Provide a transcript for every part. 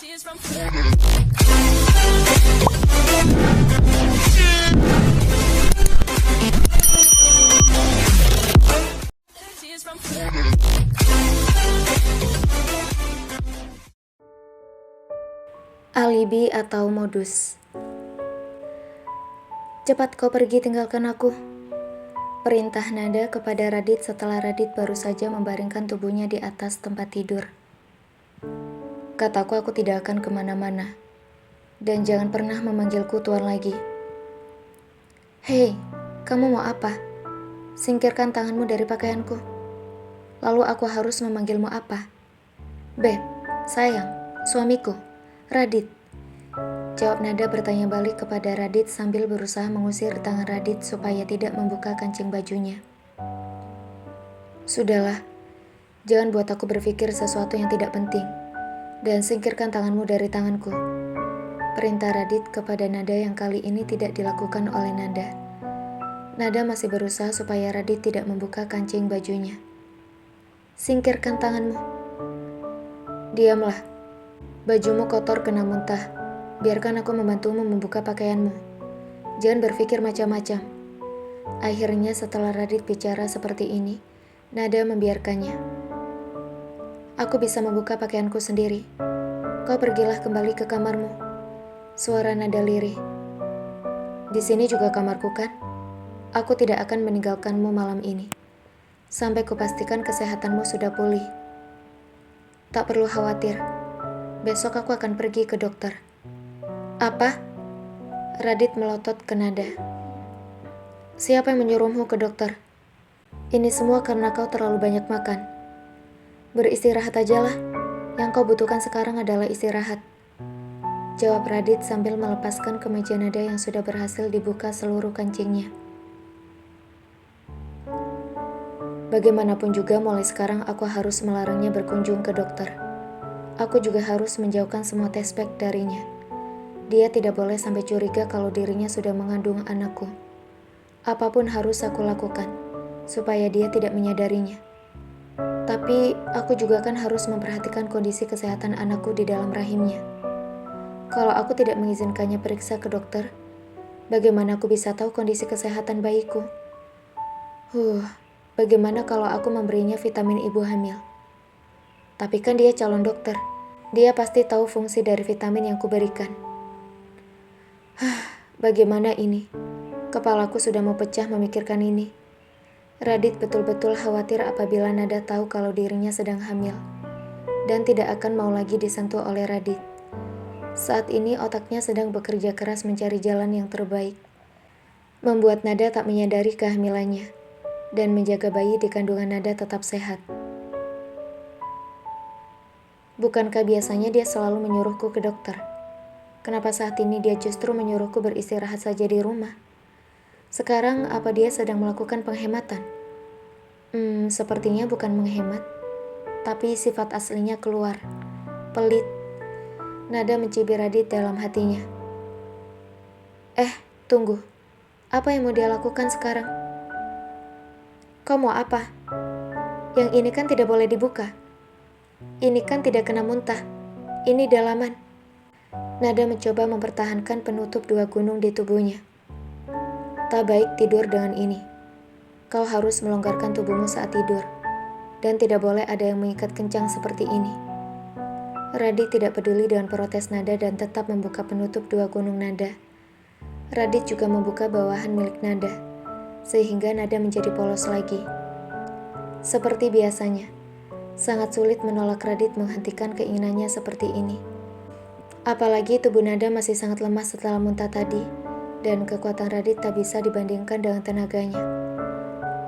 Alibi atau modus. Cepat kau pergi, tinggalkan aku. Perintah nada kepada Radit setelah Radit baru saja membaringkan tubuhnya di atas tempat tidur. Kataku, aku tidak akan kemana-mana. Dan jangan pernah memanggilku tuan lagi. Hei, kamu mau apa? Singkirkan tanganmu dari pakaianku. Lalu aku harus memanggilmu apa? Beb, sayang, suamiku, Radit. Jawab nada bertanya balik kepada Radit sambil berusaha mengusir tangan Radit supaya tidak membuka kancing bajunya. Sudahlah, jangan buat aku berpikir sesuatu yang tidak penting. Dan singkirkan tanganmu dari tanganku. Perintah Radit kepada nada yang kali ini tidak dilakukan oleh nada. Nada masih berusaha supaya Radit tidak membuka kancing bajunya. Singkirkan tanganmu. Diamlah. Bajumu kotor kena muntah. Biarkan aku membantumu membuka pakaianmu. Jangan berpikir macam-macam. Akhirnya setelah Radit bicara seperti ini, nada membiarkannya. Aku bisa membuka pakaianku sendiri. Kau pergilah kembali ke kamarmu. Suara nada lirih. Di sini juga kamarku kan? Aku tidak akan meninggalkanmu malam ini. Sampai kupastikan kesehatanmu sudah pulih. Tak perlu khawatir. Besok aku akan pergi ke dokter. Apa? Radit melotot ke nada. Siapa yang menyuruhmu ke dokter? Ini semua karena kau terlalu banyak makan. Beristirahat ajalah. Yang kau butuhkan sekarang adalah istirahat. Jawab Radit sambil melepaskan kemeja nada yang sudah berhasil dibuka seluruh kancingnya. Bagaimanapun juga mulai sekarang aku harus melarangnya berkunjung ke dokter. Aku juga harus menjauhkan semua tespek darinya. Dia tidak boleh sampai curiga kalau dirinya sudah mengandung anakku. Apapun harus aku lakukan, supaya dia tidak menyadarinya. Tapi aku juga kan harus memperhatikan kondisi kesehatan anakku di dalam rahimnya. Kalau aku tidak mengizinkannya periksa ke dokter, bagaimana aku bisa tahu kondisi kesehatan bayiku? Bagaimana kalau aku memberinya vitamin ibu hamil? Tapi kan dia calon dokter. Dia pasti tahu fungsi dari vitamin yang kuberikan. Bagaimana ini? Kepalaku sudah mau pecah memikirkan ini. Radit betul-betul khawatir apabila nada tahu kalau dirinya sedang hamil. Dan tidak akan mau lagi disentuh oleh Radit. Saat ini otaknya sedang bekerja keras mencari jalan yang terbaik. Membuat nada tak menyadari kehamilannya. Dan menjaga bayi di kandungan nada tetap sehat. Bukankah biasanya dia selalu menyuruhku ke dokter? Kenapa saat ini dia justru menyuruhku beristirahat saja di rumah? Sekarang apa dia sedang melakukan penghematan? Sepertinya bukan menghemat, tapi sifat aslinya keluar. Pelit. Nada mencibir Radit dalam hatinya. Tunggu. Apa yang mau dia lakukan sekarang? Kau mau apa? Yang ini kan tidak boleh dibuka. Ini kan tidak kena muntah. Ini dalaman. Nada mencoba mempertahankan penutup 2 gunung di tubuhnya. Tak baik tidur dengan ini. Kau harus melonggarkan tubuhmu saat tidur. Dan tidak boleh ada yang mengikat kencang seperti ini. Radit tidak peduli dengan protes nada dan tetap membuka penutup 2 gunung nada. Radit juga membuka bawahan milik nada, sehingga nada menjadi polos lagi. Seperti biasanya, sangat sulit menolak Radit menghentikan keinginannya seperti ini. Apalagi tubuh nada masih sangat lemah setelah muntah tadi. Dan kekuatan Radit tak bisa dibandingkan dengan tenaganya.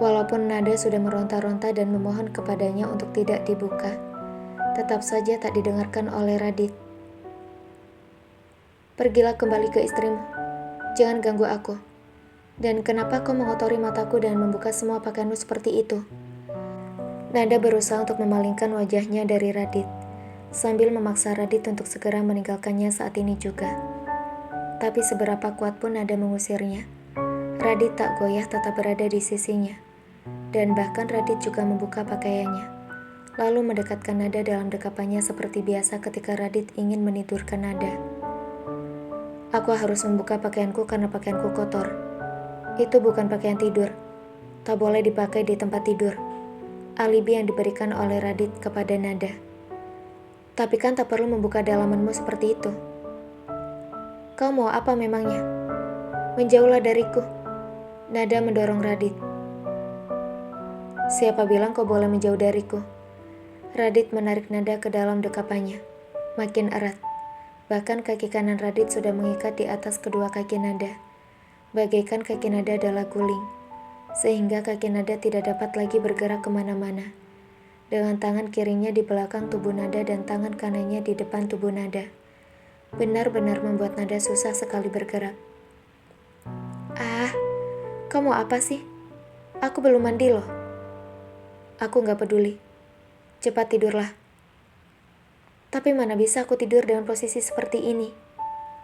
Walaupun nada sudah meronta-ronta dan memohon kepadanya untuk tidak dibuka, tetap saja tak didengarkan oleh Radit. Pergilah kembali ke istrimu. Jangan ganggu aku. Dan kenapa kau mengotori mataku dan membuka semua pakaianmu seperti itu? Nada berusaha untuk memalingkan wajahnya dari Radit, sambil memaksa Radit untuk segera meninggalkannya saat ini juga. Tapi seberapa kuat pun nada mengusirnya, Radit tak goyah tetap berada di sisinya. Dan bahkan Radit juga membuka pakaiannya. lalu mendekatkan nada dalam dekapannya seperti biasa ketika Radit ingin menidurkan nada. Aku harus membuka pakaianku karena pakaianku kotor. Itu bukan pakaian tidur. Tak boleh dipakai di tempat tidur. Alibi yang diberikan oleh Radit kepada Nada. Tapi kan tak perlu membuka dalamanmu seperti itu. Kau mau apa memangnya? Menjauhlah dariku. Nada mendorong Radit. Siapa bilang kau boleh menjauh dariku? Radit menarik Nada ke dalam dekapannya. Makin erat. Bahkan kaki kanan Radit sudah mengikat di atas kedua kaki Nada. Bagaikan kaki Nada adalah guling. Sehingga kaki Nada tidak dapat lagi bergerak kemana-mana. Dengan tangan kirinya di belakang tubuh Nada dan tangan kanannya di depan tubuh Nada. Benar-benar membuat Nada susah sekali bergerak. Ah, kau mau apa sih? Aku belum mandi loh. Aku gak peduli. Cepat tidurlah. Tapi mana bisa aku tidur dengan posisi seperti ini?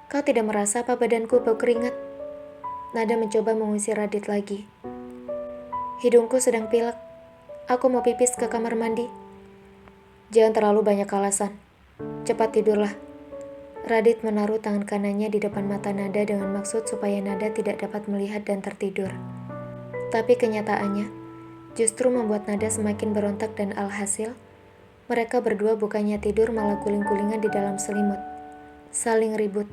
Kau tidak merasa apa badanku bau keringat? Nada mencoba mengusir Radit lagi. Hidungku sedang pilek. Aku mau pipis ke kamar mandi. Jangan terlalu banyak alasan. Cepat tidurlah. Radit menaruh tangan kanannya di depan mata Nada dengan maksud supaya Nada tidak dapat melihat dan tertidur. Tapi kenyataannya justru membuat Nada semakin berontak dan alhasil, mereka berdua bukannya tidur malah guling-gulingan di dalam selimut. Saling ribut.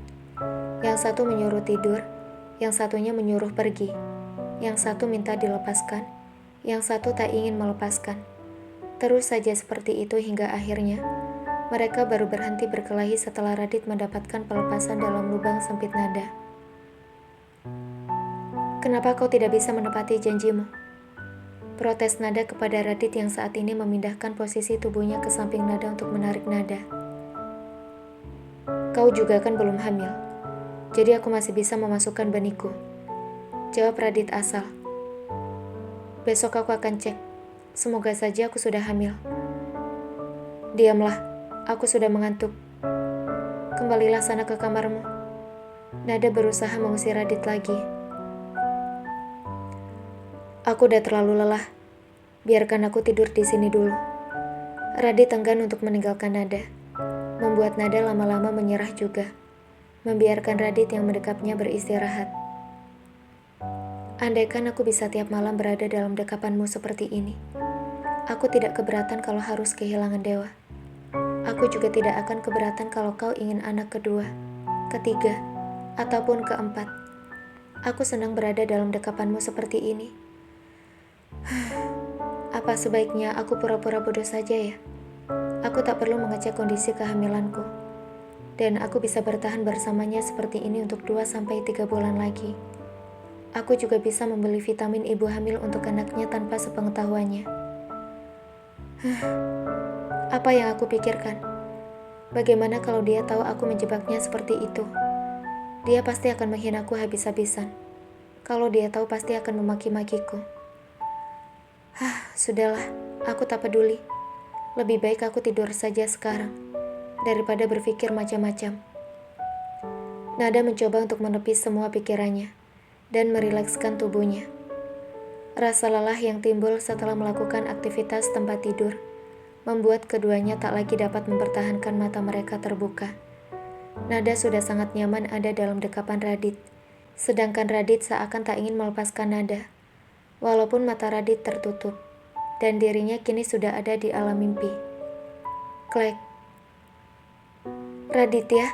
Yang satu menyuruh tidur, yang satunya menyuruh pergi. Yang satu minta dilepaskan, yang satu tak ingin melepaskan. Terus saja seperti itu hingga akhirnya, mereka baru berhenti berkelahi setelah Radit mendapatkan pelepasan dalam lubang sempit Nada. Kenapa kau tidak bisa menepati janjimu? Protes Nada kepada Radit yang saat ini memindahkan posisi tubuhnya ke samping Nada untuk menarik Nada. Kau juga kan belum hamil, jadi aku masih bisa memasukkan benihku. Jawab Radit asal. Besok aku akan cek. Semoga saja aku sudah hamil. Diamlah, aku sudah mengantuk. Kembalilah sana ke kamarmu. Nada berusaha mengusir Radit lagi. Aku udah terlalu lelah. Biarkan aku tidur di sini dulu. Radit enggan untuk meninggalkan Nada. Membuat Nada lama-lama menyerah juga. Membiarkan Radit yang mendekapnya beristirahat. Andaikan aku bisa tiap malam berada dalam dekapanmu seperti ini, aku tidak keberatan kalau harus kehilangan Dewa. Aku juga tidak akan keberatan kalau kau ingin anak kedua, ketiga, ataupun keempat. Aku senang berada dalam dekapanmu seperti ini. Apa sebaiknya aku pura-pura bodoh saja ya? Aku tak perlu mengecek kondisi kehamilanku. Dan aku bisa bertahan bersamanya seperti ini untuk 2-3 bulan lagi. Aku juga bisa membeli vitamin ibu hamil untuk anaknya tanpa sepengetahuannya. Apa yang aku pikirkan? Bagaimana kalau dia tahu aku menjebaknya seperti itu? Dia pasti akan menghinaku habis-habisan. Kalau dia tahu pasti akan memaki-makiku. Sudahlah, aku tak peduli. Lebih baik aku tidur saja sekarang, daripada berpikir macam-macam. Nada mencoba untuk menepis semua pikirannya dan merilekskan tubuhnya. Rasa lelah yang timbul setelah melakukan aktivitas tempat tidur membuat keduanya tak lagi dapat mempertahankan mata mereka terbuka. Nada sudah sangat nyaman ada dalam dekapan Radit, sedangkan Radit seakan tak ingin melepaskan Nada, walaupun mata Radit tertutup, dan dirinya kini sudah ada di alam mimpi. Klek. Raditya,